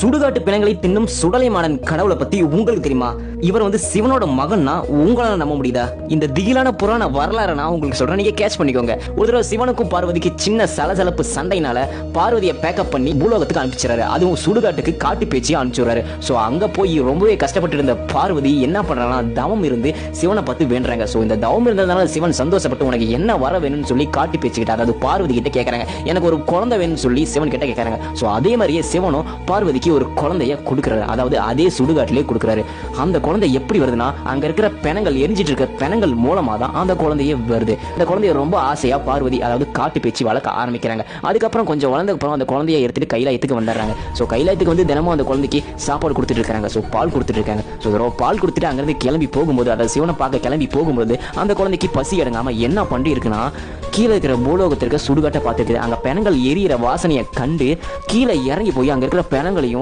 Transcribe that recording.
சுடுகாட்டு பிணங்களை தின்னும் சுடலைமாடன் கடவுளை பத்தி உங்களுக்கு தெரியுமா? இவர் சிவனோட மகன்னா உங்களால நம்ப முடியுதா? இந்த திகிலான புராண வரலாறு நான் உங்களுக்கு சொல்றேன், நீங்க கேட்ச் பண்ணிக்கோங்க. ஒரு தடவை சிவனுக்கும் பார்வதிக்கு சின்ன சலசலப்பு சண்டைனால பார்வதியை பேக்கப் பண்ணி பூலோகத்துக்கு அனுப்பிச்சிடறாரு. அதுவும் சுடுகாட்டுக்கு காட்டு பேச்சியா அனுப்பிச்சுறாரு. சோ அங்க போய் ரொம்பவே கஷ்டப்பட்டு இருந்த பார்வதி என்ன பண்றாங்கன்னா தவம் இருந்து சிவனை பார்த்து வேண்டுறாங்க. சோ இந்த தவம் இருந்ததுனால சிவன் சந்தோஷப்பட்டு உனக்கு என்ன வர வேணும்னு சொல்லி காட்டு பேச்சுக்கிட்ட, அதாவது பார்வதி கிட்ட கேட்கறாங்க. எனக்கு ஒரு குழந்தை வேணும்னு சொல்லி சிவன் கிட்ட கேட்கறாங்க. சோ அதே மாதிரியே சிவனும் பார்வதிக்கு ஒரு குழந்தைய கொடுக்கிறாரு, அதாவது அதே சுடுகாட்டிலே கொடுக்கிறாரு. அந்த குழந்தை எப்படி வருதுன்னா, அங்க இருக்கிற பிணங்கள் எரிஞ்சிட்டு இருக்க பிணங்கள் மூலமா தான் அந்த குழந்தைய வருது. அந்த குழந்தைய ரொம்ப ஆசையா பார்வதி அதாவது காட்டு பேச்சு வளர்க்க ஆரம்பிக்கிறாங்க. அதுக்கப்புறம் கொஞ்சம் வளர்ந்ததுக்கு அப்புறம் அந்த குழந்தைய எடுத்துட்டு கைலாயத்துக்கு வந்துடுறாங்க. ஸோ கைலாயத்துக்கு தினமும் அந்த குழந்தைக்கு சாப்பாடு கொடுத்துட்டு இருக்காங்க. ஸோ பால் கொடுத்துட்டு இருக்காங்க. ஸோ பால் கொடுத்துட்டு அங்கிருந்து கிளம்பி போகும்போது, அதாவது சிவனை பார்க்க கிளம்பி போகும்போது அந்த குழந்தைக்கு பசி அடங்காம என்ன பண்ணி இருக்குன்னா, கீழே இருக்கிற பூலோகத்திற்கு சுடுகாட்டை பார்த்துட்டு அங்க பிணங்கள் எரியிற வாசனையை கண்டு கீழே இறங்கி போய் அங்க இருக்கிற பிணங்களையும்